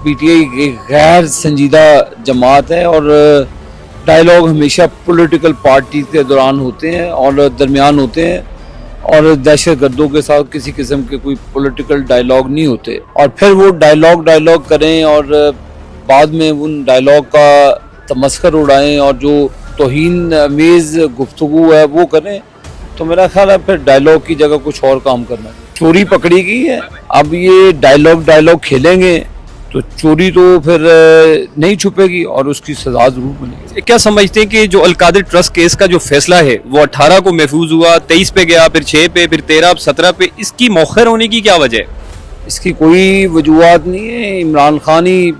P T I ایک غیر سنجیدہ جماعت ہے اور ڈائلاگ ہمیشہ پولیٹیکل پارٹی کے دوران ہوتے ہیں اور درمیان ہوتے ہیں اور دہشت گردوں کے ساتھ کسی قسم کے کوئی پولیٹیکل ڈائلاگ نہیں ہوتے، اور پھر وہ ڈائلاگ کریں اور بعد میں ان ڈائلاگ کا تمسخر اڑائیں اور جو توہین امیز گفتگو ہے وہ کریں، تو میرا خیال ہے پھر ڈائلاگ کی جگہ کچھ اور کام کرنا ہے۔ چوری پکڑی گئی ہے، اب یہ ڈائلاگ کھیلیں گے تو چوری تو پھر نہیں چھپے گی اور اس کی سزا ضرور ملے گی۔ کیا سمجھتے ہیں کہ جو القادر ٹرسٹ کیس کا جو فیصلہ ہے وہ 18 کو محفوظ ہوا، 23 پہ گیا، پھر 6 پہ، پھر 13 17 پہ، اس کی مؤخر ہونے کی کیا وجہ ہے؟ اس کی کوئی وجوہات نہیں ہے، عمران خان ہی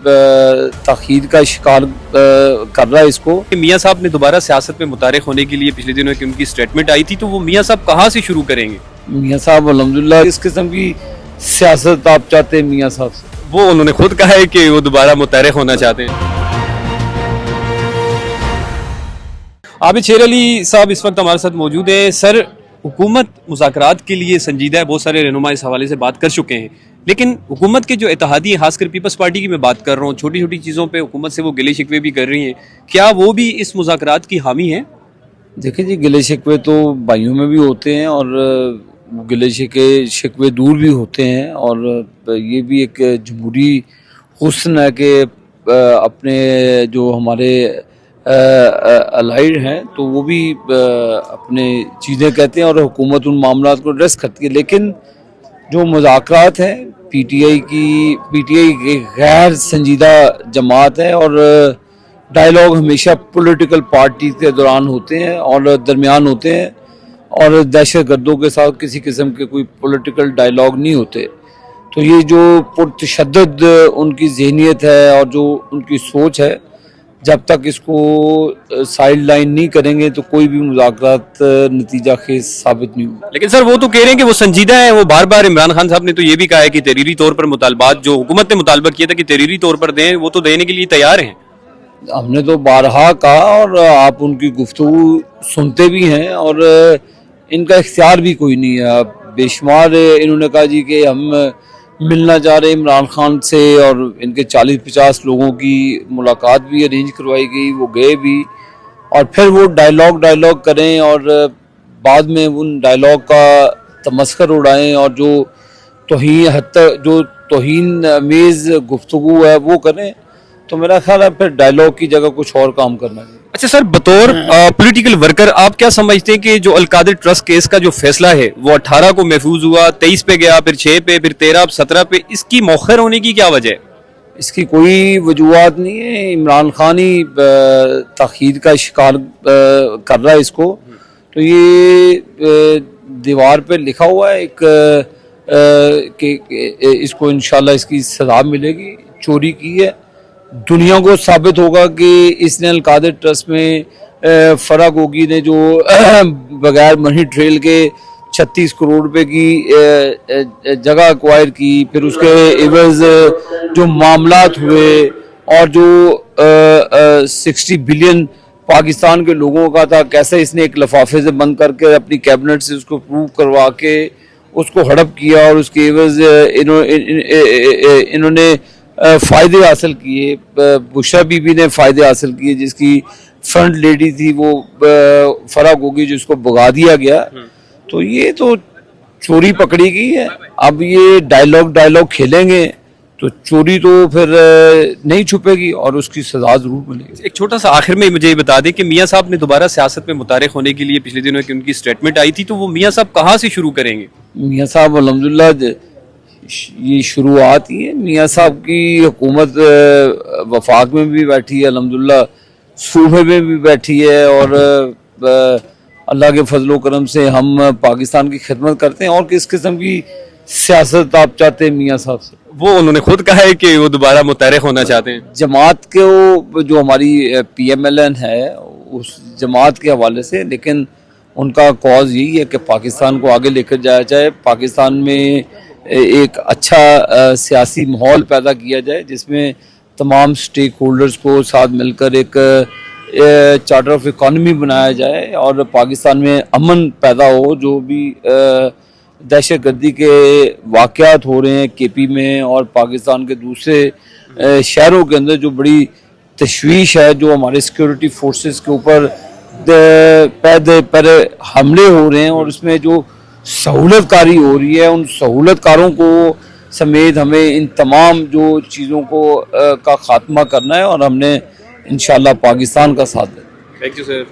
تاخیر کا شکار کر رہا ہے اس کو۔ میاں صاحب نے دوبارہ سیاست میں متعارف ہونے کے لیے پچھلے دنوں کی ان کی سٹیٹمنٹ آئی تھی، تو وہ میاں صاحب کہاں سے شروع کریں گے؟ میاں صاحب الحمدللہ اس قسم کی سیاست آپ چاہتے ہیں میاں صاحب سے؟ وہ انہوں نے خود کہا ہے کہ وہ دوبارہ متعارف ہونا چاہتے ہیں۔ عابد شیر علی صاحب اس وقت ہمارے ساتھ موجود ہیں۔ سر، حکومت مذاکرات کے لیے سنجیدہ ہے، بہت سارے رہنما اس حوالے سے بات کر چکے ہیں، لیکن حکومت کے جو اتحادی ہیں، خاص کر پیپلز پارٹی کی میں بات کر رہا ہوں، چھوٹی چھوٹی چیزوں پہ حکومت سے وہ گلے شکوے بھی کر رہی ہیں، کیا وہ بھی اس مذاکرات کی حامی ہیں؟ دیکھیں جی، گلے شکوے تو بھائیوں میں بھی ہوتے ہیں اور گلے شکوے دور بھی ہوتے ہیں، اور یہ بھی ایک جمہوری حسن ہے کہ اپنے جو ہمارے الائڈ ہیں تو وہ بھی اپنے چیزیں کہتے ہیں اور حکومت ان معاملات کو ایڈریس کرتی ہے، لیکن جو مذاکرات ہیں پی ٹی آئی ایک غیر سنجیدہ جماعت ہے اور ڈائلاگ ہمیشہ پولیٹیکل پارٹی کے دوران ہوتے ہیں اور درمیان ہوتے ہیں اور دہشت گردوں کے ساتھ کسی قسم کے کوئی پولیٹیکل ڈائلاگ نہیں ہوتے، تو یہ جو پرتشدد ان کی ذہنیت ہے اور جو ان کی سوچ ہے، جب تک اس کو سائیڈ لائن نہیں کریں گے تو کوئی بھی مذاکرات نتیجہ خیز ثابت نہیں ہوگا۔ لیکن سر، وہ تو کہہ رہے ہیں کہ وہ سنجیدہ ہیں، وہ بار بار عمران خان صاحب نے تو یہ بھی کہا ہے کہ تحریری طور پر مطالبات جو حکومت نے مطالبہ کیا تھا کہ تحریری طور پر دیں، وہ تو دینے کے لیے تیار ہیں۔ ہم نے تو بارہا کہا اور آپ ان کی گفتگو سنتے بھی ہیں اور ان کا اختیار بھی کوئی نہیں ہے۔ بے شمار انہوں نے کہا جی کہ ہم ملنا چاہ رہے عمران خان سے، اور ان کے 40-50 لوگوں کی ملاقات بھی ارینج کروائی گئی، وہ گئے بھی، اور پھر وہ ڈائلاگ کریں اور بعد میں ان ڈائلاگ کا تمسخر اڑائیں اور جو توہین امیز گفتگو ہے وہ کریں، تو میرا خیال ہے پھر ڈائلاگ کی جگہ کچھ اور کام کرنا ہے۔ اچھا سر، بطور پولیٹیکل ورکر آپ کیا سمجھتے ہیں کہ جو القادر ٹرسٹ کیس کا جو فیصلہ ہے وہ 18 کو محفوظ ہوا، 23 پہ گیا، پھر 6 پہ، پھر 13 17 پہ، اس کی مؤخر ہونے کی کیا وجہ ہے؟ اس کی کوئی وجوہات نہیں ہے، عمران خان ہی تاخیر کا شکار کر رہا ہے اس کو، تو یہ دیوار پہ لکھا ہوا ہے ایک کہ اس کو انشاءاللہ اس کی سزا ملے گی، چوری کی ہے، دنیا کو ثابت ہوگا کہ اس نے القادر ٹرسٹ میں فرح گوگی نے جو بغیر منی ٹریل کے 36 کروڑ روپے کی جگہ ایکوائر کی، پھر اس کے عوض جو معاملات ہوئے اور جو 60 بلین پاکستان کے لوگوں کا تھا، کیسے اس نے ایک لفافے سے بند کر کے اپنی کیبنٹ سے اس کو پروو کروا کے اس کو ہڑپ کیا، اور اس کے عوض انہوں نے فائدے حاصل کیے، بشرا بی بی نے فائدے حاصل کیے، جس کی فرنٹ لیڈی تھی وہ فرح گوگی جس کو بھگا دیا گیا، تو یہ تو چوری پکڑی گئی ہے، اب یہ ڈائلاگ کھیلیں گے تو چوری تو پھر نہیں چھپے گی اور اس کی سزا ضرور ملے گی۔ ایک چھوٹا سا آخر میں مجھے یہ بتا دیں کہ میاں صاحب نے دوبارہ سیاست میں متعارف ہونے کے لیے پچھلے دنوں کی ان کی سٹیٹمنٹ آئی تھی، تو وہ میاں صاحب کہاں سے شروع کریں گے؟ میاں صاحب الحمدللہ یہ شروعات ہی ہے، میاں صاحب کی حکومت وفاق میں بھی بیٹھی ہے، الحمدللہ صوبے میں بھی بیٹھی ہے، اور اللہ کے فضل و کرم سے ہم پاکستان کی خدمت کرتے ہیں، اور کس قسم کی سیاست آپ چاہتے ہیں میاں صاحب سے؟ وہ انہوں نے خود کہا ہے کہ وہ دوبارہ متعارف ہونا چاہتے ہیں۔ جماعت کو جو ہماری پی ایم ایل این ہے اس جماعت کے حوالے سے، لیکن ان کا کاز یہی ہے کہ پاکستان کو آگے لے کر جایا جائے، پاکستان میں ایک اچھا سیاسی ماحول پیدا کیا جائے جس میں تمام سٹیک ہولڈرز کو ساتھ مل کر ایک چارٹر آف اکانومی بنایا جائے اور پاکستان میں امن پیدا ہو۔ جو بھی دہشت گردی کے واقعات ہو رہے ہیں کے پی میں اور پاکستان کے دوسرے شہروں کے اندر جو بڑی تشویش ہے، جو ہمارے سیکورٹی فورسز کے اوپر پر حملے ہو رہے ہیں، اور اس میں جو سہولت کاری ہو رہی ہے، ان سہولت کاروں کو سمیت ہمیں ان تمام جو چیزوں کو کا خاتمہ کرنا ہے، اور ہم نے انشاءاللہ پاکستان کا ساتھ دینا ہے۔ Thank you sir.